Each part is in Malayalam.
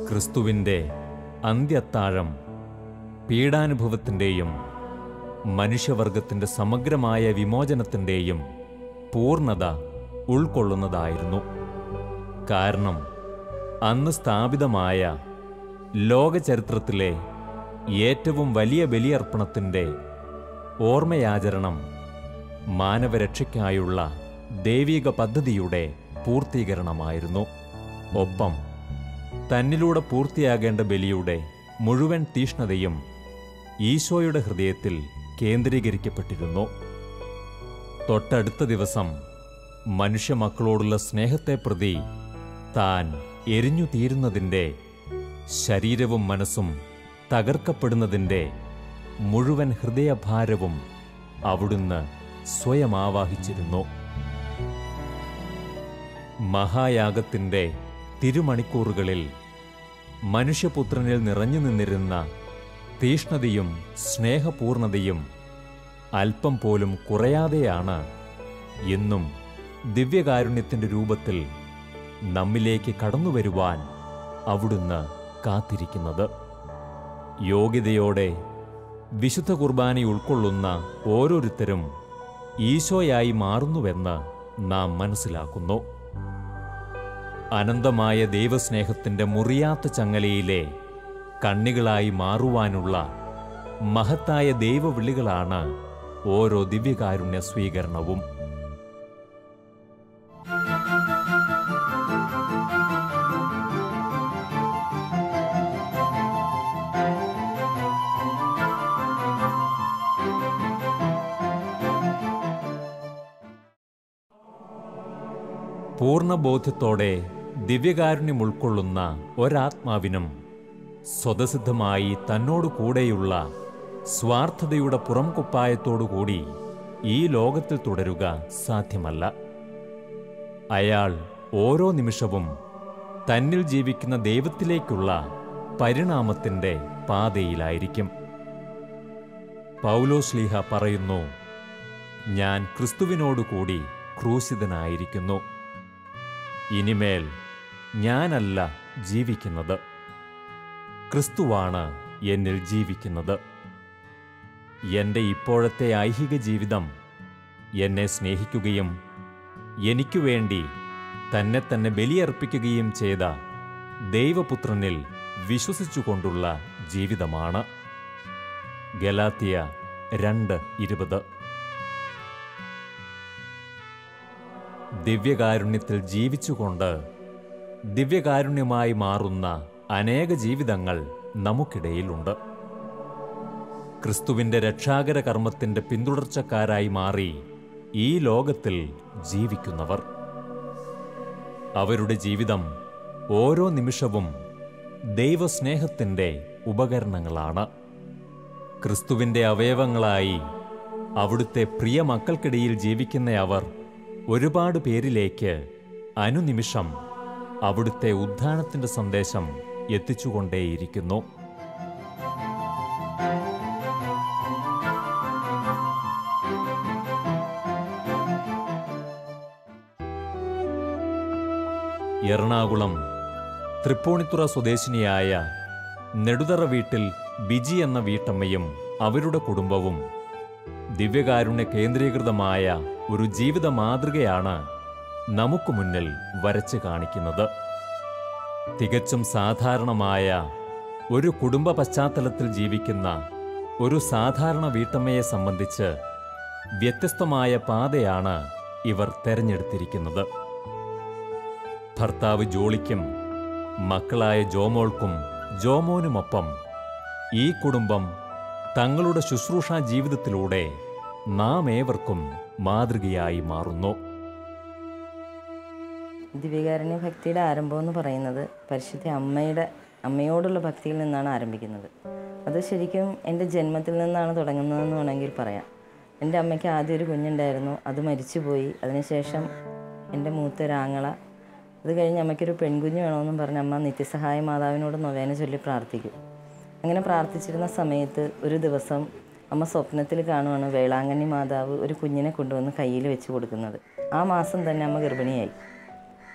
ക്രിസ്തുവിൻ്റെ അന്ത്യത്താഴം പീഡാനുഭവത്തിൻ്റെയും മനുഷ്യവർഗത്തിൻ്റെ സമഗ്രമായ വിമോചനത്തിൻ്റെയും പൂർണ്ണത ഉൾക്കൊള്ളുന്നതായിരുന്നു. കാരണം അന്ന് സ്ഥാപിതമായ ലോകചരിത്രത്തിലെ ഏറ്റവും വലിയ ബലിയർപ്പണത്തിൻ്റെ ഓർമ്മയാചരണം മാനവരക്ഷയ്ക്കായുള്ള ദൈവിക പദ്ധതിയുടെ പൂർത്തീകരണമായിരുന്നു. ഒപ്പം തന്നിലൂടെ പൂർത്തിയാകേണ്ട ബലിയുടെ മുഴുവൻ തീഷ്ണതയും ഈശോയുടെ ഹൃദയത്തിൽ കേന്ദ്രീകരിക്കപ്പെട്ടിരുന്നു. തൊട്ടടുത്ത ദിവസം മനുഷ്യമക്കളോടുള്ള സ്നേഹത്തെ പ്രതി താൻ എരിഞ്ഞു തീരുന്നതിൻ്റെ, ശരീരവും മനസ്സും തകർക്കപ്പെടുന്നതിൻ്റെ മുഴുവൻ ഹൃദയഭാരവും അവിടുന്ന് സ്വയം ആവാഹിച്ചിരുന്നു. മഹായാഗത്തിൻ്റെ തിരുമണിക്കൂറുകളിൽ മനുഷ്യപുത്രനിൽ നിറഞ്ഞു നിന്നിരുന്ന തീഷ്ണതയും സ്നേഹപൂർണതയും അല്പം പോലും കുറയാതെയാണ് എന്നും ദിവ്യകാരുണ്യത്തിൻ്റെ രൂപത്തിൽ നമ്മിലേക്ക് കടന്നുവരുവാൻ അവിടുന്ന് കാത്തിരിക്കുന്നത്. യോഗ്യതയോടെ വിശുദ്ധ കുർബാന ഉൾക്കൊള്ളുന്ന ഓരോരുത്തരും ഈശോയായി മാറുന്നുവെന്ന് നാം മനസ്സിലാക്കുന്നു. അനന്തമായ ദൈവസ്നേഹത്തിൻ്റെ മുറിയാത്ത ചങ്ങലയിലെ കണ്ണികളായി മാറുവാനുള്ള മഹത്തായ ദൈവവിളികളാണ് ഓരോ ദിവ്യകാരുണ്യ സ്വീകരണവും. പൂർണ്ണബോധ്യത്തോടെ ദിവ്യകാരുണ്യം ഉൾക്കൊള്ളുന്ന ഒരാത്മാവിനും സ്വതസിദ്ധമായി തന്നോടു കൂടെയുള്ള സ്വാർത്ഥതയുടെ പുറംകുപ്പായത്തോടുകൂടി ഈ ലോകത്തിൽ തുടരുക സാധ്യമല്ല. അയാൾ ഓരോ നിമിഷവും തന്നിൽ ജീവിക്കുന്ന ദൈവത്തിലേക്കുള്ള പരിണാമത്തിൻ്റെ പാതയിലായിരിക്കും. പൗലോസ്ലീഹ പറയുന്നു, ഞാൻ ക്രിസ്തുവിനോടുകൂടി ക്രൂശിതനായിരിക്കുന്നു. ഇനിമേൽ ഞാനല്ല ജീവിക്കുന്നത്, ക്രിസ്തുവാണ് എന്നിൽ ജീവിക്കുന്നത്. എൻ്റെ ഇപ്പോഴത്തെ ഐഹിക ജീവിതം എന്നെ സ്നേഹിക്കുകയും എനിക്കു വേണ്ടി തന്നെ തന്നെ ബലിയർപ്പിക്കുകയും ചെയ്ത ദൈവപുത്രനിൽ വിശ്വസിച്ചുകൊണ്ടുള്ള ജീവിതമാണ്. ഗലാത്യ 2:20. ദിവ്യകാരുണ്യത്തിൽ ജീവിച്ചുകൊണ്ട് ദിവ്യകാരുണ്യമായി മാറുന്ന അനേക ജീവിതങ്ങൾ നമുക്കിടയിലുണ്ട്. ക്രിസ്തുവിൻ്റെ രക്ഷാകര കർമ്മത്തിൻ്റെ പിന്തുടർച്ചക്കാരായി മാറി ഈ ലോകത്തിൽ ജീവിക്കുന്നവർ. അവരുടെ ജീവിതം ഓരോ നിമിഷവും ദൈവസ്നേഹത്തിൻ്റെ ഉപകരണങ്ങളാണ്. ക്രിസ്തുവിൻ്റെ അവയവങ്ങളായി അവിടുത്തെ പ്രിയ മക്കൾക്കിടയിൽ ജീവിക്കുന്ന അവർ ഒരുപാട് പേരിലേക്ക് അനുനിമിഷം അവിടുത്തെ ഉദ്ധാനത്തിൻ്റെ സന്ദേശം എത്തിച്ചുകൊണ്ടേയിരിക്കുന്നു. എറണാകുളം തൃപ്പൂണിത്തുറ സ്വദേശിനിയായ നെടുതറ വീട്ടിൽ ബിജി എന്ന വീട്ടമ്മയും അവരുടെ കുടുംബവും ദിവ്യകാരുണ്യ കേന്ദ്രീകൃതമായ ഒരു ജീവിത മാതൃകയാണ് നമുക്ക് മുന്നിൽ വരച്ച് കാണിക്കുന്നത്. തികച്ചും സാധാരണമായ ഒരു കുടുംബ പശ്ചാത്തലത്തിൽ ജീവിക്കുന്ന ഒരു സാധാരണ വീട്ടമ്മയെ സംബന്ധിച്ച് വ്യത്യസ്തമായ പാതയാണ് ഇവർ തെരഞ്ഞെടുത്തിരിക്കുന്നത്. ഭർത്താവ് ജോളിക്കും മക്കളായ ജോമോൾക്കും ജോമോനുമൊപ്പം ഈ കുടുംബം തങ്ങളുടെ ശുശ്രൂഷാ ജീവിതത്തിലൂടെ നാം ഏവർക്കും മാതൃകയായി മാറുന്നു. ദിവ്യകാരുണ്യ ഭക്തിയുടെ ആരംഭം എന്ന് പറയുന്നത് പരിശുദ്ധ അമ്മയോടുള്ള ഭക്തിയിൽ നിന്നാണ് ആരംഭിക്കുന്നത്. അത് ശരിക്കും എൻ്റെ ജന്മത്തിൽ നിന്നാണ് തുടങ്ങുന്നതെന്ന് വേണമെങ്കിൽ പറയാം. എൻ്റെ അമ്മയ്ക്ക് ആദ്യം ഒരു കുഞ്ഞുണ്ടായിരുന്നു, അത് മരിച്ചുപോയി. അതിനുശേഷം എൻ്റെ മൂത്തൊരാങ്ങള, അത് കഴിഞ്ഞ് അമ്മയ്ക്കൊരു പെൺകുഞ്ഞ് വേണമെന്നും പറഞ്ഞ് അമ്മ നിത്യസഹായ മാതാവിനോട് നൊവേന ചൊല്ലി പ്രാർത്ഥിക്കും. അങ്ങനെ പ്രാർത്ഥിച്ചിരുന്ന സമയത്ത് ഒരു ദിവസം അമ്മ സ്വപ്നത്തിൽ കാണുവാണ് വേളാങ്കണ്ണി മാതാവ് ഒരു കുഞ്ഞിനെ കൊണ്ടുവന്ന് കയ്യിൽ വെച്ച് കൊടുക്കുന്നത്. ആ മാസം തന്നെ അമ്മ ഗർഭിണിയായി.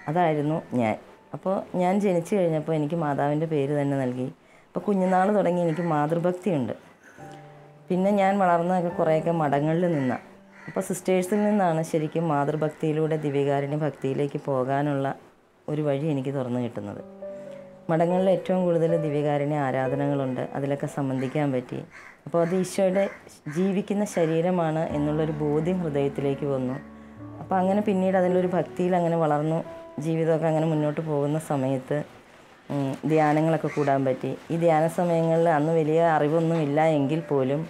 അതായിരുന്നു ഞാൻ. അപ്പോൾ ഞാൻ ജനിച്ചു കഴിഞ്ഞപ്പോൾ എനിക്ക് മാതാവിൻ്റെ പേര് തന്നെ നൽകി. അപ്പോൾ കുഞ്ഞുനാൾ തുടങ്ങി എനിക്ക് മാതൃഭക്തിയുണ്ട്. പിന്നെ ഞാൻ വളർന്നതൊക്കെ കുറേയൊക്കെ മഠങ്ങളിൽ നിന്നാണ്. അപ്പോൾ സിസ്റ്റേഴ്സിൽ നിന്നാണ് ശരിക്കും മാതൃഭക്തിയിലൂടെ ദിവ്യകാരുണ്യ ഭക്തിയിലേക്ക് പോകാനുള്ള ഒരു വഴി എനിക്ക് തുറന്നു കിട്ടുന്നത്. മഠങ്ങളിൽ ഏറ്റവും കൂടുതൽ ദിവ്യകാരുണ്യ ആരാധനകളുണ്ട്, അതിലൊക്കെ സംബന്ധിക്കാൻ പറ്റി. അപ്പോൾ അത് ഈശോയുടെ ജീവിക്കുന്ന ശരീരമാണ് എന്നുള്ളൊരു ബോധ്യം ഹൃദയത്തിലേക്ക് വന്നു. അപ്പോൾ അങ്ങനെ പിന്നീട് അതിലൊരു ഭക്തിയിൽ അങ്ങനെ വളർന്നു. ജീവിതമൊക്കെ അങ്ങനെ മുന്നോട്ട് പോകുന്ന സമയത്ത് ധ്യാനങ്ങളൊക്കെ കൂടാൻ പറ്റി. ഈ ധ്യാന സമയങ്ങളിൽ അന്ന് വലിയ അറിവൊന്നും ഇല്ല എങ്കിൽ പോലും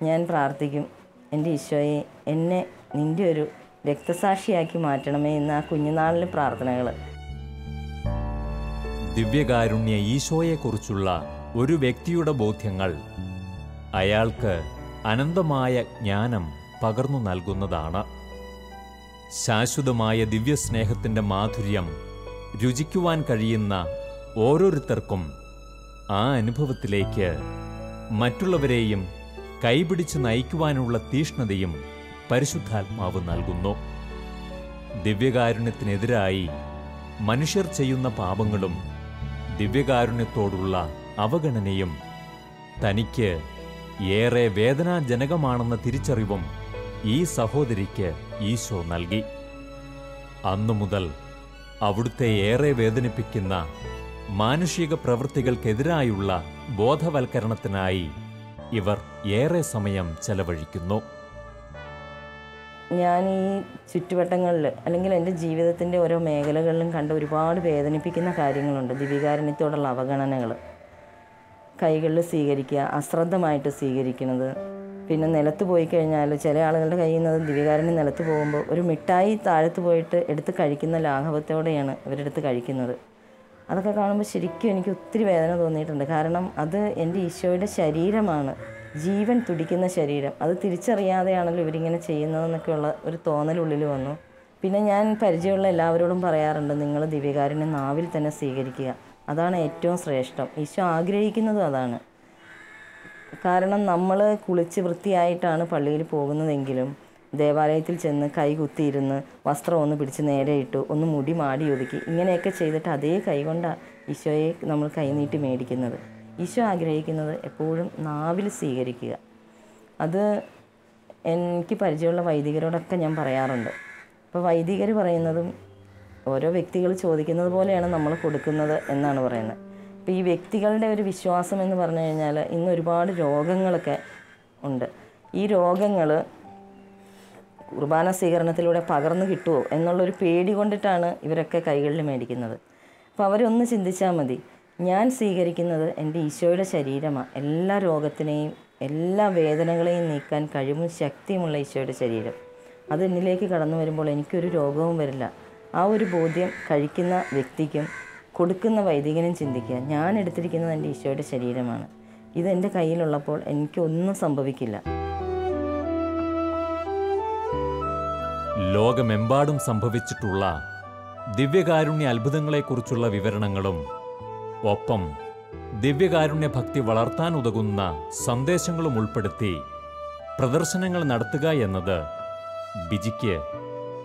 ഞാൻ പ്രാർത്ഥിക്കും, എൻ്റെ ഈശോയെ എന്നെ നിൻ്റെ ഒരു രക്തസാക്ഷിയാക്കി മാറ്റണമേ എന്ന ആ കുഞ്ഞുനാളിലെ പ്രാർത്ഥനകൾ. ദിവ്യകാരുണ്യ ഈശോയെക്കുറിച്ചുള്ള ഒരു വ്യക്തിയുടെ ബോധ്യങ്ങൾ അയാൾക്ക് അനന്തമായ ജ്ഞാനം പകർന്നു നൽകുന്നതാണ്. ശാശ്വതമായ ദിവ്യസ്നേഹത്തിൻ്റെ മാധുര്യം രുചിക്കുവാൻ കഴിയുന്ന ഓരോരുത്തർക്കും ആ അനുഭവത്തിലേക്ക് മറ്റുള്ളവരെയും കൈപിടിച്ച് നയിക്കുവാനുള്ള തീഷ്ണതയും പരിശുദ്ധാത്മാവ് നൽകുന്നു. ദിവ്യകാരുണ്യത്തിനെതിരായി മനുഷ്യർ ചെയ്യുന്ന പാപങ്ങളും ദിവ്യകാരുണ്യത്തോടുള്ള അവഗണനയും തനിക്ക് ഏറെ വേദനാജനകമാണെന്ന തിരിച്ചറിവും ഈ സഹോദരിക്ക് ഈശോ നൽകി. അന്നു മുതൽ അവിടുത്തെ ഏറെ വേദനിപ്പിക്കുന്ന മാനുഷിക പ്രവൃത്തികൾക്കെതിരായുള്ള ബോധവൽക്കരണത്തിനായി ഇവർ ഏറെ സമയം ചെലവഴിക്കുന്നു. ഞാൻ ഈ ചുറ്റുവട്ടങ്ങളിൽ അല്ലെങ്കിൽ എൻ്റെ ജീവിതത്തിൻ്റെ ഓരോ മേഖലകളിലും കണ്ട ഒരുപാട് വേദനിപ്പിക്കുന്ന കാര്യങ്ങളുണ്ട്. ദിവ്യകാരുണ്യത്തോടുള്ള അവഗണനകൾ, കൈകളിൽ സ്വീകരിക്കുക, അശ്രദ്ധമായിട്ട് സ്വീകരിക്കുന്നത്. പിന്നെ നിലത്ത് പോയി കഴിഞ്ഞാൽ ചില ആളുകളുടെ കയ്യിൽ നിന്ന് ദിവ്യകാരുണ്യം നിലത്ത് പോകുമ്പോൾ ഒരു മിഠായി താഴത്ത് പോയിട്ട് എടുത്ത് കഴിക്കുന്ന ലാഘവത്തോടെയാണ് ഇവരെടുത്ത് കഴിക്കുന്നത്. അതൊക്കെ കാണുമ്പോൾ ശരിക്കും എനിക്ക് ഒത്തിരി വേദന തോന്നിയിട്ടുണ്ട്. കാരണം അത് എൻ്റെ ഈശോയുടെ ശരീരമാണ്, ജീവൻ തുടിക്കുന്ന ശരീരം. അത് തിരിച്ചറിയാതെയാണല്ലോ ഇവരിങ്ങനെ ചെയ്യുന്നതെന്നൊക്കെയുള്ള ഒരു തോന്നലുള്ളിൽ വന്നു. പിന്നെ ഞാൻ പരിചയമുള്ള എല്ലാവരോടും പറയാറുണ്ട്, നിങ്ങൾ ദിവ്യകാരുണ്യം നാവിൽ തന്നെ സ്വീകരിക്കുക, അതാണ് ഏറ്റവും ശ്രേഷ്ഠം. ഈശോ ആഗ്രഹിക്കുന്നതും അതാണ്. കാരണം നമ്മൾ കുളിച്ച് വൃത്തിയായിട്ടാണ് പള്ളിയിൽ പോകുന്നതെങ്കിലും ദേവാലയത്തിൽ ചെന്ന് കൈ കുത്തിയിരുന്ന് വസ്ത്രം ഒന്ന് പിടിച്ച് നേരെ ഇട്ടു, ഒന്ന് മുടി മാടി ഒതുക്കി, ഇങ്ങനെയൊക്കെ ചെയ്തിട്ട് അതേ കൈ കൊണ്ടാണ് ഈശോയെ നമ്മൾ കൈനീട്ടി മേടിക്കുന്നത്. ഈശോ ആഗ്രഹിക്കുന്നത് എപ്പോഴും നാവിൽ സ്വീകരിക്കുക. അത് എനിക്ക് പരിചയമുള്ള വൈദികരോടൊക്കെ ഞാൻ പറയാറുണ്ട്. അപ്പോൾ വൈദികർ പറയുന്നതും ഓരോ വ്യക്തികൾ ചോദിക്കുന്നത് പോലെയാണ് നമ്മൾ കൊടുക്കുന്നത് എന്നാണ് പറയുന്നത്. അപ്പോൾ ഈ വ്യക്തികളുടെ ഒരു വിശ്വാസം എന്ന് പറഞ്ഞു കഴിഞ്ഞാൽ ഇന്ന് ഒരുപാട് രോഗങ്ങളൊക്കെ ഉണ്ട്. ഈ രോഗങ്ങൾ കുർബാന സ്വീകരണത്തിലൂടെ പകർന്നു കിട്ടുമോ എന്നുള്ളൊരു പേടി കൊണ്ടിട്ടാണ് ഇവരൊക്കെ കൈകളിൽ മേടിക്കുന്നത്. അപ്പോൾ അവരൊന്ന് ചിന്തിച്ചാൽ മതി, ഞാൻ സ്വീകരിക്കുന്നത് എൻ്റെ ഈശോയുടെ ശരീരമാണ്. എല്ലാ രോഗത്തിനെയും എല്ലാ വേദനകളെയും നീക്കാൻ കഴിവും ശക്തിയുമുള്ള ഈശോയുടെ ശരീരം. അത് എന്നിലേക്ക് കടന്നു വരുമ്പോൾ എനിക്കൊരു രോഗവും വരില്ല. ആ ഒരു ബോധ്യം കഴിക്കുന്ന വ്യക്തിക്കും കൊടുക്കുന്ന വൈദികനും ചിന്തിക്കുക, ഞാൻ എടുത്തിരിക്കുന്നത് എൻ്റെ ഈശോയുടെ ശരീരമാണ്, ഇതെൻ്റെ കയ്യിലുള്ളപ്പോൾ എനിക്കൊന്നും സംഭവിക്കില്ല. ലോകമെമ്പാടും സംഭവിച്ചിട്ടുള്ള ദിവ്യകാരുണ്യ അത്ഭുതങ്ങളെക്കുറിച്ചുള്ള വിവരണങ്ങളും ഒപ്പം ദിവ്യകാരുണ്യ ഭക്തി വളർത്താനുതകുന്ന സന്ദേശങ്ങളും ഉൾപ്പെടുത്തി പ്രദർശനങ്ങൾ നടത്തുക എന്നത് ബിജിക്ക്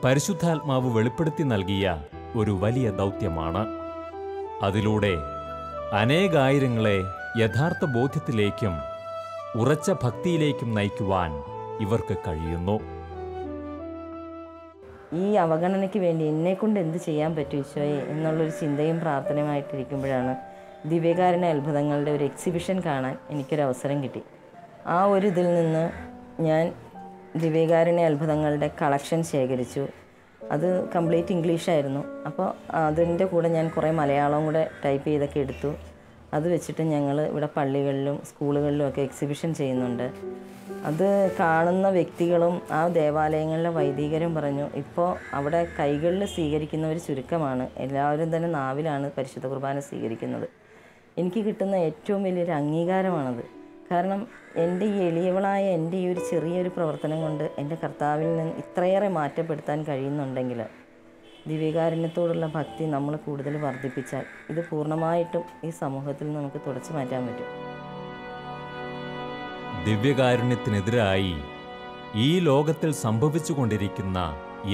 പരിശുദ്ധാത്മാവ് വെളിപ്പെടുത്തി നൽകിയ ഒരു വലിയ ദൗത്യമാണ്. അതിലൂടെ അനേകായിരങ്ങളെ യഥാർത്ഥ ബോധ്യത്തിലേക്കും ഉറച്ച ഭക്തിയിലേക്കും നയിക്കുവാൻ ഇവർക്ക് കഴിയുന്നു. ഈ അവഗണനയ്ക്ക് വേണ്ടി എന്നെക്കൊണ്ട് എന്ത് ചെയ്യാൻ പറ്റും ഈശോയെ എന്നുള്ളൊരു ചിന്തയും പ്രാർത്ഥനയുമായിട്ടിരിക്കുമ്പോഴാണ് ദിവ്യകാരുണ്യ അത്ഭുതങ്ങളുടെ ഒരു എക്സിബിഷൻ കാണാൻ എനിക്കൊരവസരം കിട്ടി. ആ ഒരു ഇതിൽ നിന്ന് ഞാൻ ദിവ്യകാരുണ്യ അത്ഭുതങ്ങളുടെ കളക്ഷൻ ശേഖരിച്ചു. അത് കംപ്ലീറ്റ് ഇംഗ്ലീഷായിരുന്നു. അപ്പോൾ അതിൻ്റെ കൂടെ ഞാൻ കുറേ മലയാളവും കൂടെ ടൈപ്പ് ചെയ്തൊക്കെ എടുത്തു. അത് വെച്ചിട്ട് ഞങ്ങൾ ഇവിടെ പള്ളികളിലും സ്കൂളുകളിലും ഒക്കെ എക്സിബിഷൻ ചെയ്യുന്നുണ്ട്. അത് കാണുന്ന വ്യക്തികളും ആ ദേവാലയങ്ങളിലെ വൈദികരും പറഞ്ഞു, ഇപ്പോൾ അവിടെ കൈകളിൽ സ്വീകരിക്കുന്നവർ ചുരുക്കമാണ്, എല്ലാവരും തന്നെ നാവിലാണ് പരിശുദ്ധ കുർബാന സ്വീകരിക്കുന്നത്. എനിക്ക് കിട്ടുന്ന ഏറ്റവും വലിയൊരു അംഗീകാരമാണത്. കാരണം എൻ്റെ ഈ എളിയവളായ എൻ്റെ ഈ ഒരു ചെറിയൊരു പ്രവർത്തനം കൊണ്ട് എൻ്റെ കർത്താവിൽ നിന്ന് ഇത്രയേറെ മാറ്റപ്പെടുത്താൻ കഴിയുന്നുണ്ടെങ്കിൽ ദിവ്യകാരുണ്യത്തോടുള്ള ഭക്തി നമ്മൾ കൂടുതൽ വർദ്ധിപ്പിച്ചാൽ ഇത് പൂർണ്ണമായിട്ടും ഈ സമൂഹത്തിൽ നമുക്ക് തുടച്ചു മാറ്റാൻ പറ്റും. ദിവ്യകാരുണ്യത്തിനെതിരായി ഈ ലോകത്തിൽ സംഭവിച്ചുകൊണ്ടിരിക്കുന്ന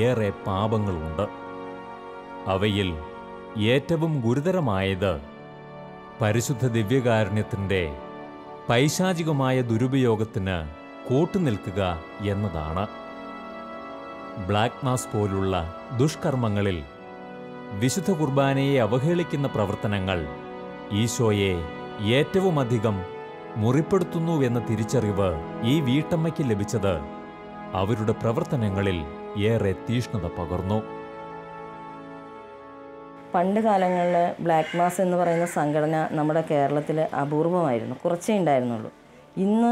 ഏറെ പാപങ്ങളുണ്ട്. അവയിൽ ഏറ്റവും ഗുരുതരമായത് പരിശുദ്ധ ദിവ്യകാരുണ്യത്തിൻ്റെ പൈശാചികമായ ദുരുപയോഗത്തിന് കൂട്ടുനിൽക്കുക എന്നതാണ്. ബ്ലാക്ക് മാസ് പോലുള്ള ദുഷ്കർമ്മങ്ങളിൽ വിശുദ്ധ കുർബാനയെ അവഹേളിക്കുന്ന പ്രവർത്തനങ്ങൾ ഈശോയെ ഏറ്റവുമധികം മുറിപ്പെടുത്തുന്നുവെന്ന തിരിച്ചറിവ് ഈ വീട്ടമ്മയ്ക്ക് ലഭിച്ചത് അവരുടെ പ്രവർത്തനങ്ങളിൽ ഏറെ തീഷ്ണത പകർന്നു. പണ്ട് കാലങ്ങളിൽ ബ്ലാക്ക് മാസ് എന്ന് പറയുന്ന സംഘടന നമ്മുടെ കേരളത്തിൽ അപൂർവമായിരുന്നു, കുറച്ചേ ഉണ്ടായിരുന്നുള്ളൂ. ഇന്ന്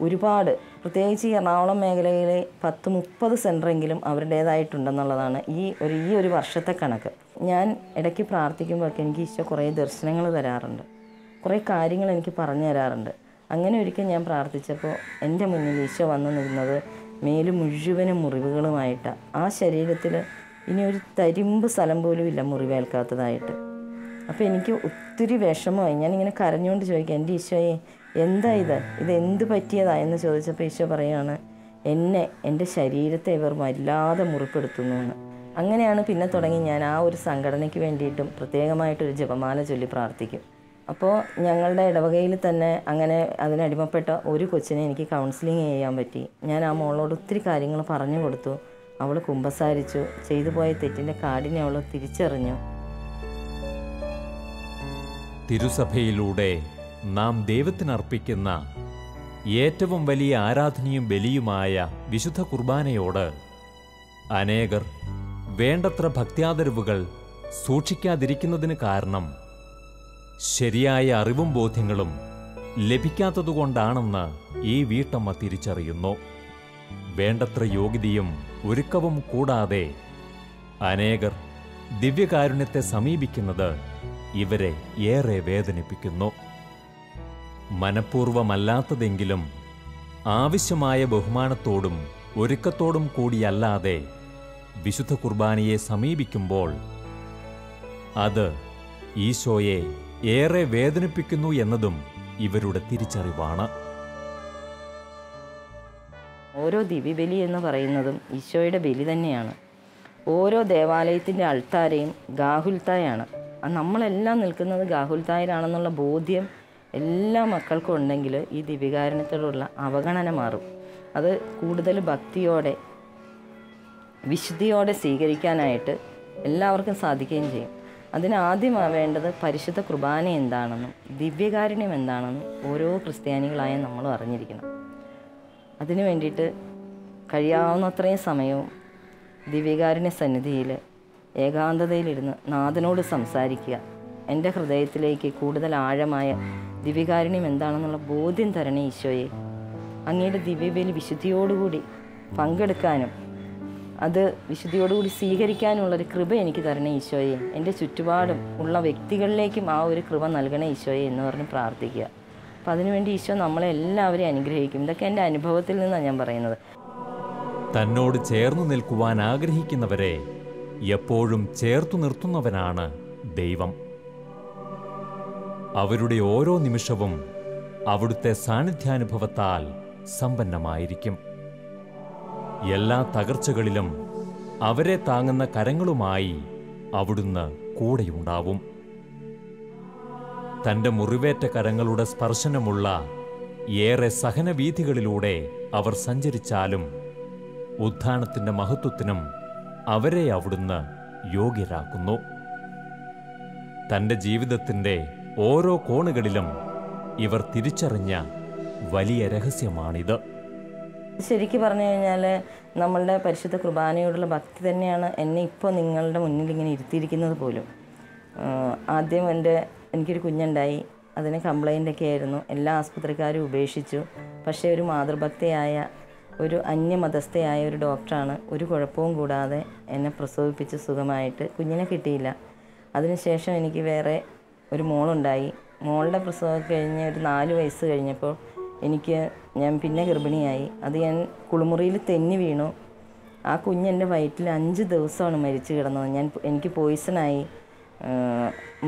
ഒരുപാട്, പ്രത്യേകിച്ച് ഈ എറണാകുളം മേഖലയിൽ 10-30 സെൻറ്ററെങ്കിലും അവരുടേതായിട്ടുണ്ടെന്നുള്ളതാണ് ഈ ഒരു വർഷത്തെ കണക്ക്. ഞാൻ ഇടയ്ക്ക് പ്രാർത്ഥിക്കുമ്പോഴൊക്കെ എനിക്ക് ഈശോ കുറേ ദർശനങ്ങൾ തരാറുണ്ട്, കുറേ കാര്യങ്ങൾ എനിക്ക് പറഞ്ഞു തരാറുണ്ട്. അങ്ങനെ ഒരിക്കൽ ഞാൻ പ്രാർത്ഥിച്ചപ്പോൾ എൻ്റെ മുന്നിൽ ഈശോ വന്നു നിന്നത് മേല് മുഴുവനും മുറിവുകളുമായിട്ടാണ്. ആ ശരീരത്തിൽ ഇനി ഒരു തരിമ്പ് സ്ഥലം പോലും ഇല്ല മുറിവേൽക്കാത്തതായിട്ട്. അപ്പോൾ എനിക്ക് ഒത്തിരി വിഷമമായി. ഞാനിങ്ങനെ കരഞ്ഞുകൊണ്ട് ചോദിക്കാം, എൻ്റെ ഈശോയെ എന്താ ഇതെന്ത് പറ്റിയതാ എന്ന് ചോദിച്ചപ്പോൾ ഈശോ പറയുകയാണ്, എൻ്റെ ശരീരത്തെ ഇവർ വല്ലാതെ മുറിപ്പെടുത്തുന്നു എന്ന്. അങ്ങനെയാണ് പിന്നെ തുടങ്ങി ഞാൻ ആ ഒരു സംഘടനയ്ക്ക് വേണ്ടിയിട്ടും പ്രത്യേകമായിട്ടൊരു ജപമാല ചൊല്ലി പ്രാർത്ഥിക്കും. അപ്പോൾ ഞങ്ങളുടെ ഇടവകയിൽ തന്നെ അങ്ങനെ അതിനടിമപ്പെട്ട ഒരു കൊച്ചിനെ എനിക്ക് കൗൺസിലിംഗ് ചെയ്യാൻ പറ്റി. ഞാൻ ആ മോളോട് ഒത്തിരി കാര്യങ്ങൾ പറഞ്ഞു കൊടുത്തു. അവൾ കുമ്പസാരിച്ചു, ചെയ്തു പോയ തെറ്റിൻ്റെ കാഠിനെ അവൾ തിരിച്ചറിഞ്ഞു. തിരുസഭയിലൂടെ നാം ദൈവത്തിനർപ്പിക്കുന്ന ഏറ്റവും വലിയ ആരാധനയും ബലിയുമായ വിശുദ്ധ കുർബാനയോട് അനേകർ വേണ്ടത്ര ഭക്ത്യാദരവുകൾ സൂക്ഷിക്കാതിരിക്കുന്നതിന് കാരണം ശരിയായ അറിവും ബോധ്യങ്ങളും ലഭിക്കാത്തതുകൊണ്ടാണെന്ന് ഈ വീട്ടമ്മ തിരിച്ചറിയുന്നു. വേണ്ടത്ര യോഗ്യതയും ഒരുക്കവും കൂടാതെ അനേകർ ദിവ്യകാരുണ്യത്തെ സമീപിക്കുന്നത് ഇവരെ ഏറെ വേദനിപ്പിക്കുന്നു. മനഃപൂർവമല്ലാത്തതെങ്കിലും ആവശ്യമായ ബഹുമാനത്തോടും ഒരുക്കത്തോടും കൂടിയല്ലാതെ വിശുദ്ധ കുർബാനയെ സമീപിക്കുമ്പോൾ അത് ഈശോയെ ഏറെ വേദനിപ്പിക്കുന്നു എന്നതും ഇവരുടെ തിരിച്ചറിവാണ്. ഓരോ ദിവ്യബലി എന്ന് പറയുന്നതും ഈശോയുടെ ബലി തന്നെയാണ്. ഓരോ ദേവാലയത്തിൻ്റെ അൾത്താരയും ഗാഹുൽത്തായാണ്. നമ്മളെല്ലാം നിൽക്കുന്നത് ഗാഹുൽത്തായിലാണെന്നുള്ള ബോധ്യം എല്ലാ മക്കൾക്കും ഉണ്ടെങ്കിൽ ഈ ദിവ്യകാരുണ്യത്തോടുള്ള അവഗണന മാറും. അത് കൂടുതൽ ഭക്തിയോടെ വിശുദ്ധിയോടെ സ്വീകരിക്കാനായിട്ട് എല്ലാവർക്കും സാധിക്കുകയും ചെയ്യും. അതിനാദ്യം വേണ്ടത് പരിശുദ്ധ കുർബാന എന്താണെന്നും ദിവ്യകാരുണ്യം എന്താണെന്നും ഓരോ ക്രിസ്ത്യാനികളായ നമ്മളും അറിഞ്ഞിരിക്കണം. അതിനു വേണ്ടിയിട്ട് കഴിയാവുന്നത്രയും സമയവും ദിവ്യകാരുണ്യ സന്നിധിയിൽ ഏകാന്തതയിലിരുന്ന് നാഥനോട് സംസാരിക്കുക. എൻ്റെ ഹൃദയത്തിലേക്ക് കൂടുതൽ ആഴമായ ദിവ്യകാരുണ്യം എന്താണെന്നുള്ള ബോധ്യം തരണേ ഈശോയെ. അങ്ങയുടെ ദിവ്യബലി വിശുദ്ധിയോടുകൂടി പങ്കെടുക്കാനും അത് വിശുദ്ധിയോടുകൂടി സ്വീകരിക്കാനുള്ളൊരു കൃപ എനിക്ക് തരണേ ഈശോയെ. എൻ്റെ ചുറ്റുപാടും ഉള്ള വ്യക്തികളിലേക്കും ആ ഒരു കൃപ നൽകണേ ഈശോയെ എന്ന് പറഞ്ഞ് പ്രാർത്ഥിക്കുക. അപ്പം അതിനുവേണ്ടി ഈശോ നമ്മളെ എല്ലാവരെയും അനുഗ്രഹിക്കും. ഇതൊക്കെ എൻ്റെ അനുഭവത്തിൽ നിന്നാണ് ഞാൻ പറയുന്നത്. തന്നോട് ചേർന്നു നിൽക്കുവാൻ ആഗ്രഹിക്കുന്നവരെ എപ്പോഴും ചേർത്തു നിർത്തുന്നവനാണ് ദൈവം. അവരുടെ ഓരോ നിമിഷവും അവിടുത്തെ സാന്നിധ്യാനുഭവത്താൽ സമ്പന്നമായിരിക്കും. എല്ലാ തകർച്ചകളിലും അവരെ താങ്ങുന്ന കരങ്ങളുമായി അവിടുന്ന് കൂടെയുണ്ടാവും. തൻ്റെ മുറിവേറ്റ കരങ്ങളുടെ സ്പർശനമുള്ള ഏറെ സഹനവീഥികളിലൂടെ അവർ സഞ്ചരിച്ചാലും ഉത്ഥാനത്തിൻ്റെ മഹത്വത്തിനും അവരെ അവിടുന്ന് യോഗ്യരാക്കുന്നു. തൻ്റെ ജീവിതത്തിൻ്റെ ഓരോ കോണുകളിലും ഇവർ തിരിച്ചറിഞ്ഞ വലിയ രഹസ്യമാണിത്. ശരിക്കും പറഞ്ഞു കഴിഞ്ഞാൽ നമ്മളുടെ പരിശുദ്ധ കുർബാനയോടുള്ള ഭക്തി തന്നെയാണ് എന്നെ ഇപ്പോൾ നിങ്ങളുടെ മുന്നിൽ ഇങ്ങനെ ഇരുത്തിയിരിക്കുന്നത് പോലും. ആദ്യം എനിക്കൊരു കുഞ്ഞുണ്ടായി, അതിന് കംപ്ലൈൻ്റൊക്കെ ആയിരുന്നു. എല്ലാ ആസ്പത്രിക്കാരും ഉപേക്ഷിച്ചു. പക്ഷേ ഒരു മാതൃഭക്തിയായ ഒരു അന്യമതസ്ഥയായ ഒരു ഡോക്ടറാണ് ഒരു കുഴപ്പവും കൂടാതെ എന്നെ പ്രസവിപ്പിച്ച് സുഖമായിട്ട് കുഞ്ഞിനെ കിട്ടിയില്ല. അതിനുശേഷം എനിക്ക് വേറെ ഒരു മോളുണ്ടായി. മോളുടെ പ്രസവം കഴിഞ്ഞ് ഒരു 4 വയസ്സ് കഴിഞ്ഞപ്പോൾ ഞാൻ പിന്നെ ഗർഭിണിയായി. അത് ഞാൻ കുളിമുറിയിൽ തെന്നി വീണു. ആ കുഞ്ഞെൻ്റെ വയറ്റിൽ 5 ദിവസമാണ് മരിച്ചു കിടന്നത്. എനിക്ക് പോയിസണായി.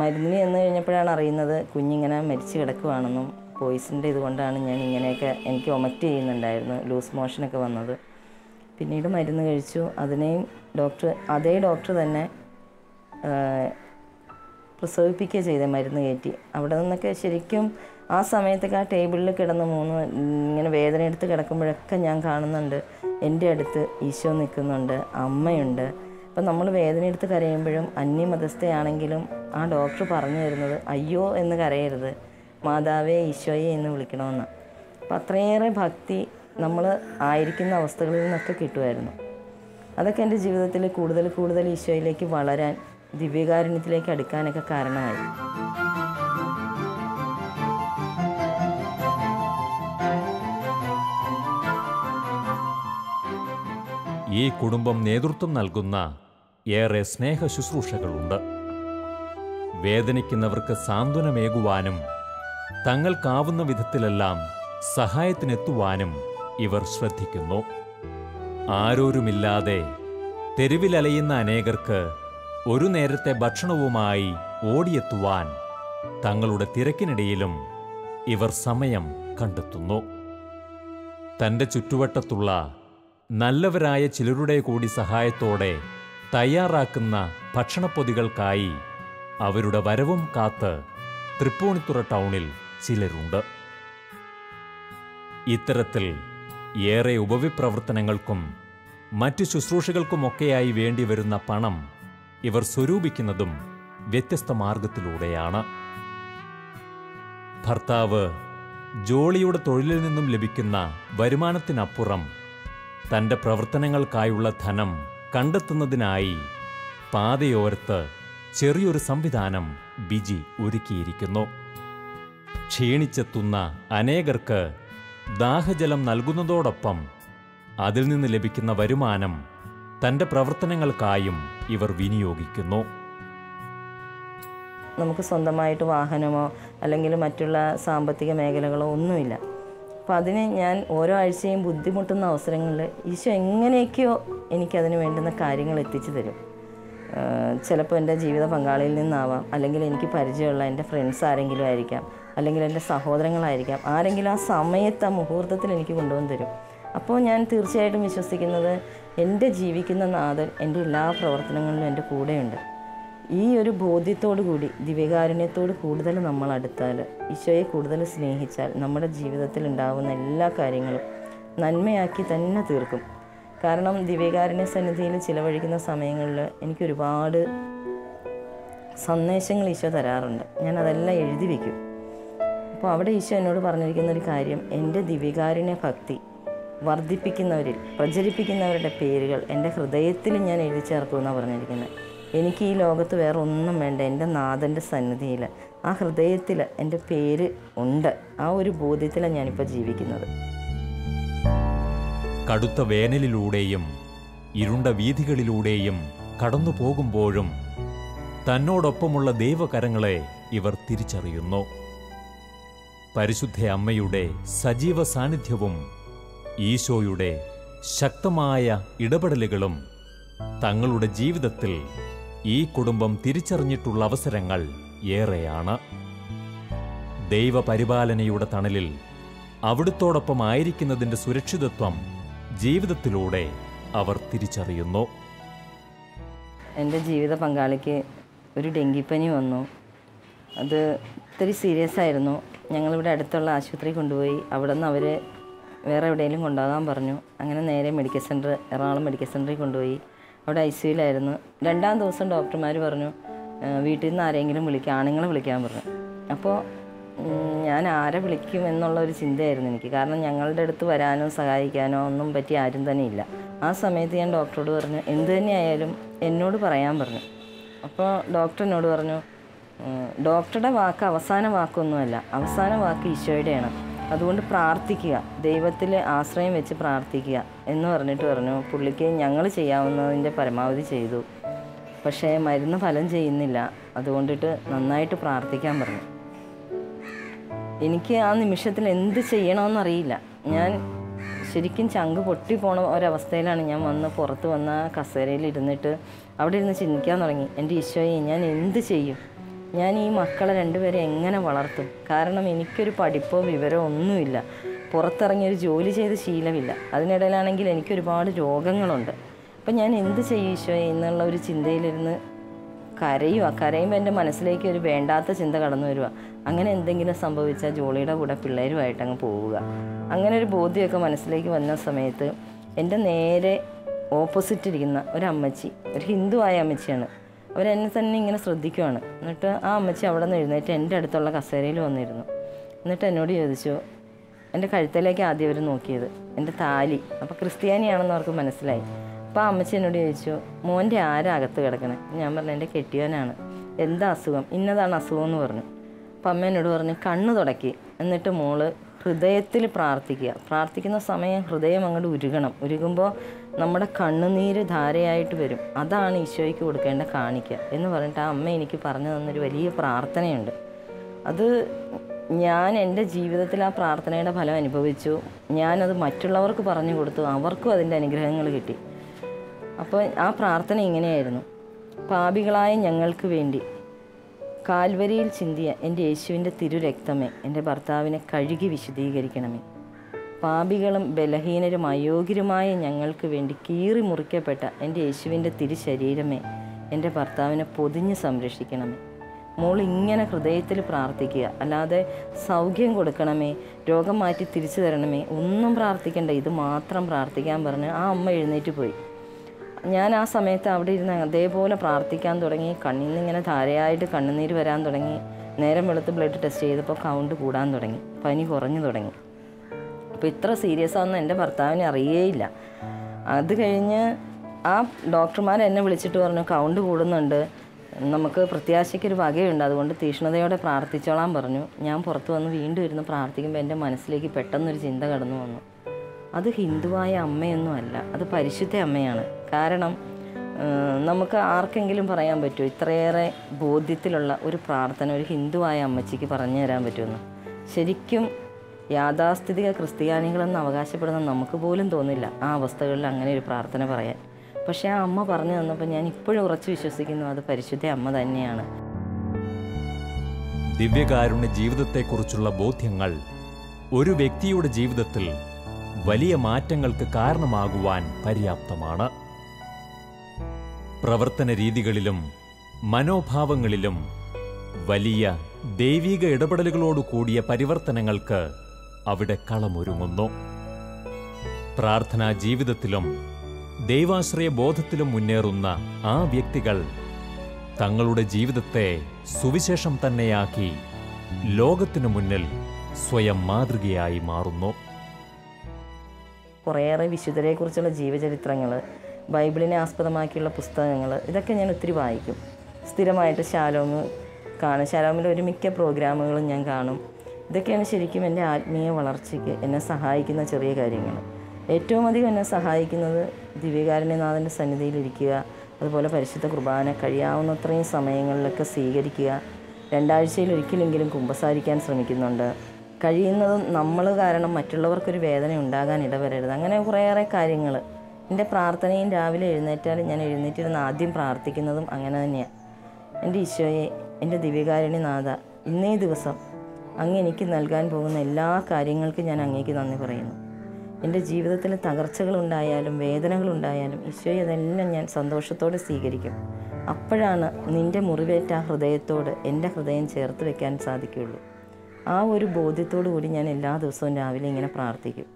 മരുന്നിന് ചെന്ന് കഴിഞ്ഞപ്പോഴാണ് അറിയുന്നത് കുഞ്ഞിങ്ങനെ മരിച്ചു കിടക്കുവാണെന്നും പോയിസണിൻ്റെ ഇതുകൊണ്ടാണ് ഞാൻ ഇങ്ങനെയൊക്കെ എനിക്ക് വൊമിറ്റ് ചെയ്യുന്നുണ്ടായിരുന്നു, ലൂസ് മോഷനൊക്കെ വന്നത്. പിന്നീട് മരുന്ന് കഴിച്ചു. അതിനെയും അതേ ഡോക്ടർ തന്നെ പ്രസവിപ്പിക്കുക ചെയ്തേ മരുന്ന് കയറ്റി. അവിടെ നിന്നൊക്കെ ശരിക്കും ആ സമയത്തൊക്കെ ആ ടേബിളിൽ കിടന്ന് ഇങ്ങനെ വേദന എടുത്ത് കിടക്കുമ്പോഴൊക്കെ ഞാൻ കാണുന്നുണ്ട് എൻ്റെ അടുത്ത് ഈശോ നിൽക്കുന്നുണ്ട്, അമ്മയുണ്ട്. അപ്പം നമ്മൾ വേദന എടുത്ത് കരയുമ്പോഴും അന്യമതസ്ഥയാണെങ്കിലും ആ ഡോക്ടർ പറഞ്ഞു തരുന്നത് അയ്യോ എന്ന് കരയരുത്, മാതാവേ ഈശോയെ എന്ന് വിളിക്കണമെന്ന്. അപ്പം അത്രയേറെ ഭക്തി നമ്മൾ ആയിരിക്കുന്ന അവസ്ഥകളിൽ നിന്നൊക്കെ കിട്ടുമായിരുന്നു. അതൊക്കെ എൻ്റെ ജീവിതത്തിൽ കൂടുതൽ കൂടുതൽ ഈശോയിലേക്ക് വളരാൻ, ദിവ്യകാരുണ്യത്തിലേക്ക് അടുക്കാനൊക്കെ കാരണമായി. ഈ കുടുംബം നേതൃത്വം നൽകുന്ന ഏറെ സ്നേഹ ശുശ്രൂഷകളുണ്ട്. വേദനിക്കുന്നവർക്ക് സാന്ത്വനമേകുവാനും തങ്ങൾക്കാവുന്ന വിധത്തിലെല്ലാം സഹായത്തിനെത്തുവാനും ഇവർ ശ്രദ്ധിക്കുന്നു. ആരോരുമില്ലാതെ തെരുവിലലയുന്ന അനേകർക്ക് ഒരു നേരത്തെ ഭക്ഷണവുമായി ഓടിയെത്തുവാൻ തങ്ങളുടെ തിരക്കിനിടയിലും ഇവർ സമയം കണ്ടെത്തുന്നു. തൻ്റെ ചുറ്റുവട്ടത്തുള്ള നല്ലവരായ ചിലരുടെ കൂടി സഹായത്തോടെ തയ്യാറാക്കുന്ന ഭക്ഷണപ്പൊതികൾക്കായി അവരുടെ വരവും കാത്ത് തൃപ്പൂണിത്തുറ ടൗണിൽ ചിലരുണ്ട്. ഇത്തരത്തിൽ ഏറെ ഉപവിപ്രവർത്തനങ്ങൾക്കും മറ്റു ശുശ്രൂഷകൾക്കുമൊക്കെയായി വേണ്ടിവരുന്ന പണം ഇവർ സ്വരൂപിക്കുന്നതും വ്യത്യസ്ത മാർഗത്തിലൂടെയാണ്. ഭർത്താവ് ജോളിയുടെ തൊഴിലിൽ നിന്നും ലഭിക്കുന്ന വരുമാനത്തിനപ്പുറം തൻ്റെ പ്രവർത്തനങ്ങൾക്കായുള്ള ധനം കണ്ടെത്തുന്നതിനായി പാതയോരത്ത് ചെറിയൊരു സംവിധാനം ബിജി ഒരുക്കിയിരിക്കുന്നു. ക്ഷീണിച്ചെത്തുന്ന അനേകർക്ക് ദാഹജലം നൽകുന്നതോടൊപ്പം അതിൽ നിന്ന് ലഭിക്കുന്ന വരുമാനം തൻ്റെ പ്രവർത്തനങ്ങൾക്കായും ഇവർ വിനിയോഗിക്കുന്നു. നമുക്ക് സ്വന്തമായിട്ട് വാഹനമോ അല്ലെങ്കിൽ മറ്റുള്ള സാമ്പത്തിക മേഖലകളോ ഒന്നുമില്ല. അപ്പോൾ അതിന് ഞാൻ ഓരോ ആഴ്ചയും ബുദ്ധിമുട്ടുന്ന അവസരങ്ങളിൽ ഈശോ എങ്ങനെയൊക്കെയോ എനിക്കതിന് വേണ്ടുന്ന കാര്യങ്ങൾ എത്തിച്ചു തരും. ചിലപ്പോൾ എൻ്റെ ജീവിത പങ്കാളിയിൽ നിന്നാവാം, അല്ലെങ്കിൽ എനിക്ക് പരിചയമുള്ള എൻ്റെ ഫ്രണ്ട്സ് ആരെങ്കിലും ആയിരിക്കാം, അല്ലെങ്കിൽ എൻ്റെ സഹോദരങ്ങളായിരിക്കാം. ആരെങ്കിലും ആ സമയത്ത് ആ മുഹൂർത്തത്തിൽ എനിക്ക് കൊണ്ടുവന്ന് തരും. അപ്പോൾ ഞാൻ തീർച്ചയായിട്ടും വിശ്വസിക്കുന്നത് എൻ്റെ ജീവിക്കുന്ന നാഥൻ എൻ്റെ എല്ലാ പ്രവർത്തനങ്ങളിലും എൻ്റെ കൂടെയുണ്ട്. ഈ ഒരു ബോധ്യത്തോടു കൂടി ദിവ്യകാരുണ്യത്തോട് കൂടുതൽ നമ്മൾ അടുത്താൽ, ഈശോയെ കൂടുതൽ സ്നേഹിച്ചാൽ നമ്മുടെ ജീവിതത്തിൽ ഉണ്ടാകുന്ന എല്ലാ കാര്യങ്ങളും നന്മയാക്കി തന്നെ തീർക്കും. കാരണം ദിവ്യകാരുണ്യ സന്നിധിയിൽ ചിലവഴിക്കുന്ന സമയങ്ങളിൽ എനിക്കൊരുപാട് സന്ദേശങ്ങൾ ഈശോ തരാറുണ്ട്. ഞാൻ അതെല്ലാം എഴുതി വയ്ക്കും. അപ്പോൾ അവിടെ ഈശോ എന്നോട് പറഞ്ഞിരിക്കുന്ന ഒരു കാര്യം, എൻ്റെ ദിവ്യകാരുണ്യ ഭക്തി വർദ്ധിപ്പിക്കുന്നവരിൽ പ്രചരിപ്പിക്കുന്നവരുടെ പേരുകൾ എൻ്റെ ഹൃദയത്തിൽ ഞാൻ എഴുതി ചേർക്കുമെന്നാണ് പറഞ്ഞിരിക്കുന്നത്. എനിക്ക് ഈ ലോകത്ത് വേറെ ഒന്നും വേണ്ട, എൻ്റെ നാഥൻ്റെ സന്നിധിയിൽ ആ ഹൃദയത്തിൽ എൻ്റെ പേര് ഉണ്ട്. ആ ഒരു ബോധ്യത്തിലാണ് ഞാനിപ്പോൾ ജീവിക്കുന്നത്. കടുത്ത വേനലിലൂടെയും ഇരുണ്ട വീഥികളിലൂടെയും കടന്നു പോകുമ്പോഴും തന്നോടൊപ്പമുള്ള ദൈവകരങ്ങളെ ഇവർ തിരിച്ചറിയുന്നു. പരിശുദ്ധ അമ്മയുടെ സജീവ സാന്നിധ്യവും ഈശോയുടെ ശക്തമായ ഇടപെടലുകളും തങ്ങളുടെ ജീവിതത്തിൽ ഈ കുടുംബം തിരിച്ചറിഞ്ഞിട്ടുള്ള അവസരങ്ങൾ ഏറെയാണ്. ദൈവപരിപാലനയുടെ തണലിൽ അവിടുത്തോടൊപ്പം ആയിരിക്കുന്നതിൻ്റെ സുരക്ഷിതത്വം ജീവിതത്തിലൂടെ അവർ തിരിച്ചറിയുന്നു. എൻ്റെ ജീവിത പങ്കാളിക്ക് ഒരു ഡെങ്കിപ്പനി വന്നു. അത് ഇത്തിരി സീരിയസ് ആയിരുന്നു. ഞങ്ങളിവിടെ അടുത്തുള്ള ആശുപത്രി കൊണ്ടുപോയി. അവിടെ നിന്ന് അവർ വേറെ എവിടെയെങ്കിലും കൊണ്ടുപോകാൻ പറഞ്ഞു. അങ്ങനെ നേരെ മെഡിക്കൽ സെൻറ്റർ, എറണാകുളം മെഡിക്കൽ സെൻറ്ററിൽ കൊണ്ടുപോയി. അവിടെ ICUലായിരുന്നു. 2-ാം ദിവസം ഡോക്ടർമാർ പറഞ്ഞു വീട്ടിൽ നിന്ന് ആരെങ്കിലും ആണുങ്ങളെ വിളിക്കാൻ പറഞ്ഞു. അപ്പോൾ ഞാൻ ആരെ വിളിക്കും എന്നുള്ള ഒരു ചിന്തയായിരുന്നു എനിക്ക്. കാരണം ഞങ്ങളുടെ അടുത്ത് വരാനോ സഹായിക്കാനോ ഒന്നും പറ്റി ആരും തന്നെ ഇല്ല. ആ സമയത്ത് ഞാൻ ഡോക്ടറോട് പറഞ്ഞു എന്ത് തന്നെയായാലും എന്നോട് പറയാൻ പറഞ്ഞു. അപ്പോൾ ഡോക്ടർ എന്നോട് പറഞ്ഞു ഡോക്ടറുടെ വാക്ക് അവസാന വാക്കൊന്നുമല്ല, അവസാന വാക്ക് ഈശോയുടെയാണ്. അതുകൊണ്ട് പ്രാർത്ഥിക്കുക, ദൈവത്തിൽ ആശ്രയം വെച്ച് പ്രാർത്ഥിക്കുക എന്ന് പറഞ്ഞിട്ട് പറഞ്ഞു. പുള്ളിക്ക് ഞങ്ങൾ ചെയ്യാവുന്നതിൻ്റെ പരമാവധി ചെയ്തു, പക്ഷേ മരുന്ന് ഫലം ചെയ്യുന്നില്ല. അതുകൊണ്ടിട്ട് നന്നായിട്ട് പ്രാർത്ഥിക്കാൻ പറഞ്ഞു. എനിക്ക് ആ നിമിഷത്തിൽ എന്ത് ചെയ്യണമെന്നറിയില്ല. ഞാൻ ശരിക്കും ചങ്ക് പൊട്ടിപ്പോണ ഒരവസ്ഥയിലാണ് ഞാൻ പുറത്ത് വന്ന കസേരയിൽ ഇരുന്നിട്ട് അവിടെ ഇരുന്ന് ചിന്തിക്കാൻ തുടങ്ങി. എൻ്റെ ഈശോയെ ഞാൻ എന്ത് ചെയ്യും? ഞാൻ ഈ മക്കളെ രണ്ടുപേരെ എങ്ങനെ വളർത്തും? കാരണം എനിക്കൊരു പഠിപ്പോ വിവരമോ ഒന്നുമില്ല. പുറത്തിറങ്ങിയൊരു ജോലി ചെയ്ത് ശീലമില്ല. അതിനിടയിലാണെങ്കിൽ എനിക്കൊരുപാട് രോഗങ്ങളുണ്ട്. അപ്പം ഞാൻ എന്ത് ചെയ്യും ഈശോയെ എന്നുള്ള ഒരു ചിന്തയിലിരുന്ന് കരയുമ്പോൾ എൻ്റെ മനസ്സിലേക്ക് ഒരു വേണ്ടാത്ത ചിന്ത കടന്നു വരിക. അങ്ങനെ എന്തെങ്കിലും സംഭവിച്ചാൽ ജോളിയുടെ കൂടെ പിള്ളേരുമായിട്ട് അങ്ങ് പോവുക. അങ്ങനെ ഒരു ബോധ്യമൊക്കെ മനസ്സിലേക്ക് വന്ന സമയത്ത് എൻ്റെ നേരെ ഓപ്പോസിറ്റ് ഇരിക്കുന്ന ഒരമ്മച്ചി, ഒരു ഹിന്ദുവായ അമ്മച്ചിയാണ്. അവരെന്നെ തന്നെ ഇങ്ങനെ ശ്രദ്ധിക്കുവാണ്. എന്നിട്ട് ആ അമ്മച്ചി അവിടെ നിന്ന് എഴുന്നേറ്റ് എൻ്റെ അടുത്തുള്ള കസേരയിൽ വന്നിരുന്നു. എന്നിട്ട് എന്നോട് ചോദിച്ചു, എൻ്റെ കഴുത്തിലേക്ക് ആദ്യം അവർ നോക്കിയത് എൻ്റെ താലി. അപ്പോൾ ക്രിസ്ത്യാനിയാണെന്ന് അവർക്ക് മനസ്സിലായി. അപ്പോൾ ആ അമ്മച്ചി എന്നോട് ചോദിച്ചു, മോൻ്റെ ആരാ അകത്ത് കിടക്കണേ? ഞാൻ പറഞ്ഞു, എൻ്റെ കെട്ടിയവനാണ്. എന്താ അസുഖം? ഇന്നതാണ് അസുഖം എന്ന് പറഞ്ഞു. അപ്പം അമ്മ എന്നോട് പറഞ്ഞു, കണ്ണ് തുടക്കി, എന്നിട്ട് മോള് ഹൃദയത്തിൽ പ്രാർത്ഥിക്കുക. പ്രാർത്ഥിക്കുന്ന സമയം ഹൃദയം അങ്ങോട്ട് ഉരുകുമ്പോൾ നമ്മുടെ കണ്ണുനീര് ധാരയായിട്ട് വരും. അതാണ് ഈശോയ്ക്ക് കൊടുക്കേണ്ട കാണിക്കുക എന്ന് പറഞ്ഞിട്ട് ആ അമ്മ എനിക്ക് പറഞ്ഞു തന്നൊരു വലിയ പ്രാർത്ഥനയുണ്ട്. അത് ഞാൻ എൻ്റെ ജീവിതത്തിൽ ആ പ്രാർത്ഥനയുടെ ഫലം അനുഭവിച്ചു. ഞാനത് മറ്റുള്ളവർക്ക് പറഞ്ഞു കൊടുത്തു, അവർക്കും അതിൻ്റെ അനുഗ്രഹങ്ങൾ കിട്ടി. അപ്പോൾ ആ പ്രാർത്ഥന ഇങ്ങനെയായിരുന്നു: പാപികളായ ഞങ്ങൾക്ക് വേണ്ടി കാൽവരിയിൽ ചിന്തിയ എൻ്റെ യേശുവിൻ്റെ തിരുരക്തമേ, എൻ്റെ ഭർത്താവിനെ കഴുകി വിശുദ്ധീകരിക്കണമേ. പാപികളും ബലഹീനരും അയോഗ്യരുമായ ഞങ്ങൾക്ക് വേണ്ടി കീറി മുറിക്കപ്പെട്ട എൻ്റെ യേശുവിൻ്റെ തിരുശരീരമേ, എൻ്റെ ഭർത്താവിനെ പൊതിഞ്ഞ് സംരക്ഷിക്കണമേ. മോൾ ഇങ്ങനെ ഹൃദയത്തിൽ പ്രാർത്ഥിക്കുക, അല്ലാതെ സൗഖ്യം കൊടുക്കണമേ, രോഗം മാറ്റി തിരിച്ചു തരണമേ, ഒന്നും പ്രാർത്ഥിക്കേണ്ട, ഇത് മാത്രം പ്രാർത്ഥിക്കാൻ പറഞ്ഞ് ആ അമ്മ എഴുന്നേറ്റ് പോയി. ഞാൻ ആ സമയത്ത് അവിടെ ഇരുന്ന് അതേപോലെ പ്രാർത്ഥിക്കാൻ തുടങ്ങി. കണ്ണിൽ നിന്ന് ഇങ്ങനെ ധാരയായിട്ട് കണ്ണുനീര് വരാൻ തുടങ്ങി. നേരം വെളുത്ത് ബ്ലഡ് ടെസ്റ്റ് ചെയ്തപ്പോൾ കൗണ്ട് കൂടാൻ തുടങ്ങി, പനി കുറഞ്ഞു തുടങ്ങി. അപ്പോൾ ഇത്ര സീരിയസ് ആണെന്ന് എൻ്റെ ഭർത്താവിനെ അറിയേയില്ല. അത് കഴിഞ്ഞ് ആ ഡോക്ടർമാർ എന്നെ വിളിച്ചിട്ട് പറഞ്ഞു, കൗണ്ട് കൂടുന്നുണ്ട്, നമുക്ക് പ്രത്യാശയ്ക്കൊരു വകയുണ്ട്, അതുകൊണ്ട് തീക്ഷ്ണതയോടെ പ്രാർത്ഥിച്ചോളാൻ പറഞ്ഞു. ഞാൻ പുറത്ത് വന്ന് വീണ്ടും ഇരുന്ന് പ്രാർത്ഥിക്കുമ്പോൾ എൻ്റെ മനസ്സിലേക്ക് പെട്ടെന്നൊരു ചിന്ത കടന്നു വന്നു. അത് ഹിന്ദുവായ അമ്മയൊന്നും അല്ല, അത് പരിശുദ്ധ അമ്മയാണ്. കാരണം നമുക്ക് ആർക്കെങ്കിലും പറയാൻ പറ്റുമോ ഇത്രയേറെ ബോധ്യത്തിലുള്ള ഒരു പ്രാർത്ഥന ഒരു ഹിന്ദുവായ അമ്മച്ചിക്ക് പറഞ്ഞു തരാൻ പറ്റുമെന്ന്? ശരിക്കും യാഥാസ്ഥിതിക ക്രിസ്ത്യാനികളെന്ന് അവകാശപ്പെടുന്ന നമുക്ക് പോലും തോന്നില്ല ആ അവസ്ഥകളിൽ അങ്ങനെ ഒരു പ്രാർത്ഥന പറയാൻ. പക്ഷേ ആ അമ്മ പറഞ്ഞു തന്നപ്പോൾ ഞാൻ ഇപ്പോഴും ഉറച്ചു വിശ്വസിക്കുന്നു, അത് പരിശുദ്ധ അമ്മ തന്നെയാണ്. ദിവ്യകാരുണ്യ ജീവിതത്തെക്കുറിച്ചുള്ള ബോധ്യങ്ങൾ ഒരു വ്യക്തിയുടെ ജീവിതത്തിൽ വലിയ മാറ്റങ്ങൾക്ക് കാരണമാകുവാൻ പര്യാപ്തമാണ്. പ്രവർത്തന രീതികളിലും മനോഭാവങ്ങളിലും വലിയ ദൈവിക ഇടപെടലുകളോട് കൂടിയ പരിവർത്തനങ്ങൾക്ക് അവിടെ കളമൊരുങ്ങുന്നു. പ്രാർത്ഥനാ ജീവിതത്തിലും ദൈവാശ്രയ ബോധത്തിലും മുന്നേറുന്ന ആ വ്യക്തികൾ തങ്ങളുടെ ജീവിതത്തെ സുവിശേഷം തന്നെയാക്കി ലോകത്തിനു മുന്നിൽ സ്വയം മാതൃകയായി മാറുന്നു. കുറേയേറെ വിശുദ്ധരെക്കുറിച്ചുള്ള ജീവചരിത്രങ്ങൾ, ബൈബിളിനെ ആസ്പദമാക്കിയുള്ള പുസ്തകങ്ങൾ, ഇതൊക്കെ ഞാൻ ഒത്തിരി വായിക്കും. സ്ഥിരമായിട്ട് ശാലോമ് കാണും. ശാലോമിലെ ഒരു മിക്ക പ്രോഗ്രാമുകളും ഞാൻ കാണും. ഇതൊക്കെയാണ് ശരിക്കും എൻ്റെ ആത്മീയ വളർച്ചയ്ക്ക് എന്നെ സഹായിക്കുന്ന ചെറിയ കാര്യങ്ങൾ. ഏറ്റവും അധികം എന്നെ സഹായിക്കുന്നത് ദിവ്യകാരുണ്യനാഥൻ്റെ സന്നിധിയിലിരിക്കുക, അതുപോലെ പരിശുദ്ധ കുർബാന കഴിയാവുന്നത്രയും സമയങ്ങളിലൊക്കെ സ്വീകരിക്കുക. 2 ആഴ്ചയിൽ ഒരിക്കലെങ്കിലും കുമ്പസാരിക്കാൻ ശ്രമിക്കുന്നുണ്ട്. കഴിയുന്നതും നമ്മൾ കാരണം മറ്റുള്ളവർക്കൊരു വേദന ഉണ്ടാകാൻ ഇടവരരുത്. അങ്ങനെ കുറേയേറെ കാര്യങ്ങൾ. എൻ്റെ പ്രാർത്ഥനയും രാവിലെ എഴുന്നേറ്റാൽ ഞാൻ എഴുന്നേറ്റിരുന്ന് ആദ്യം പ്രാർത്ഥിക്കുന്നതും അങ്ങനെ തന്നെയാണ്. എൻ്റെ ഈശോയെ, എൻ്റെ ദിവ്യകാരുണ്യനാഥ, ഇന്നേ ദിവസം അങ്ങ് എനിക്ക് നൽകാൻ പോകുന്ന എല്ലാ കാര്യങ്ങൾക്കും ഞാൻ അങ്ങേക്ക് നന്ദി പറയുന്നു. എൻ്റെ ജീവിതത്തിൽ തകർച്ചകളുണ്ടായാലും വേദനകളുണ്ടായാലും ഈശോയെ, അതെല്ലാം ഞാൻ സന്തോഷത്തോടെ സ്വീകരിക്കും. അപ്പോഴാണ് നിൻ്റെ മുറിവേറ്റ ആ ഹൃദയത്തോട് എൻ്റെ ഹൃദയം ചേർത്ത് വയ്ക്കാൻ സാധിക്കുകയുള്ളൂ. ആ ഒരു ബോധ്യത്തോടു കൂടി ഞാൻ എല്ലാ ദിവസവും രാവിലെ ഇങ്ങനെ പ്രാർത്ഥിക്കും.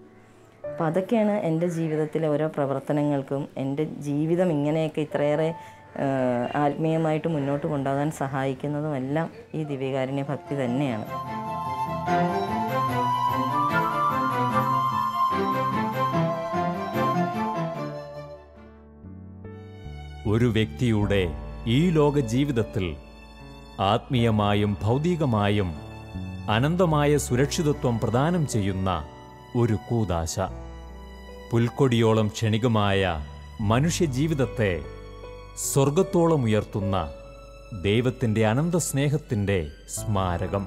അപ്പം അതൊക്കെയാണ് എൻ്റെ ജീവിതത്തിലെ ഓരോ പ്രവർത്തനങ്ങൾക്കും എൻ്റെ ജീവിതം ഇങ്ങനെയൊക്കെ ഇത്രയേറെ ആത്മീയമായിട്ട് മുന്നോട്ട് കൊണ്ടുപോകാൻ സഹായിക്കുന്നതുമെല്ലാം ഈ ദിവ്യകാരുണ്യ ഭക്തി തന്നെയാണ്. ഒരു വ്യക്തിയുടെ ഈ ലോക ജീവിതത്തിൽ ആത്മീയമായും ഭൗതികമായും അനന്തമായ സുരക്ഷിതത്വം പ്രദാനം ചെയ്യുന്ന ഒരു കൂദാശ, പുൽക്കൊടിയോളം ക്ഷണികമായ മനുഷ്യജീവിതത്തെ സ്വർഗത്തോളം ഉയർത്തുന്ന ദൈവത്തിൻ്റെ അനന്തസ്നേഹത്തിൻ്റെ സ്മാരകം.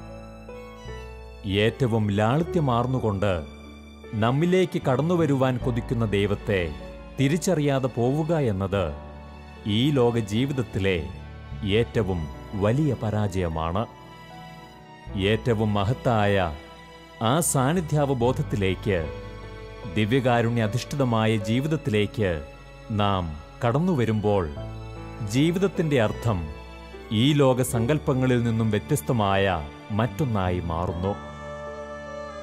ഏറ്റവും ലാളിത്യമാർന്നുകൊണ്ട് നമ്മിലേക്ക് കടന്നുവരുവാൻ കൊതിക്കുന്ന ദൈവത്തെ തിരിച്ചറിയാതെ പോവുക എന്നത് ഈ ലോക ജീവിതത്തിലെ ഏറ്റവും വലിയ പരാജയമാണ്. ഏറ്റവും മഹത്തായ ആ സാന്നിധ്യാവബോധത്തിലേക്ക്, ദിവ്യകാരുണ്യ അധിഷ്ഠിതമായ ജീവിതത്തിലേക്ക് നാം കടന്നുവരുമ്പോൾ ജീവിതത്തിൻ്റെ അർത്ഥം ഈ ലോക സങ്കല്പങ്ങളിൽ നിന്നും വ്യത്യസ്തമായ മറ്റൊന്നായി മാറുന്നു.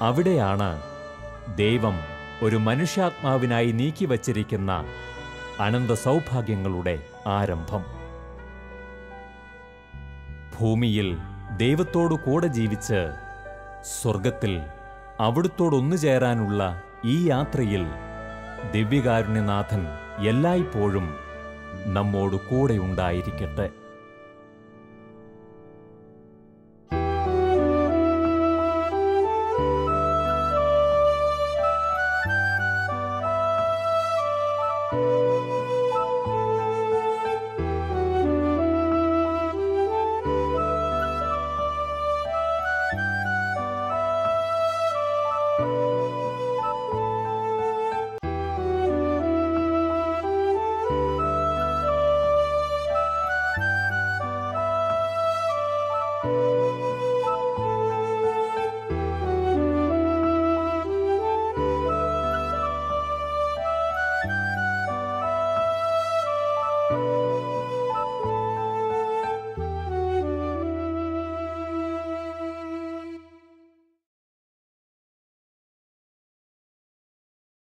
അവിടെയാണ് ദൈവം ഒരു മനുഷ്യാത്മാവിനായി നീക്കിവച്ചിരിക്കുന്ന അനന്ത സൗഭാഗ്യങ്ങളുടെ ആരംഭം. ഭൂമിയിൽ ദൈവത്തോടു കൂടെ ജീവിച്ച് സ്വർഗത്തിൽ അവിടുത്തോടൊന്നു ചേരാനുള്ള ഈ യാത്രയിൽ ദിവ്യകാരുണ്യനാഥൻ എല്ലായ്പ്പോഴും നമ്മോട് കൂടെയുണ്ടായിരിക്കട്ടെ.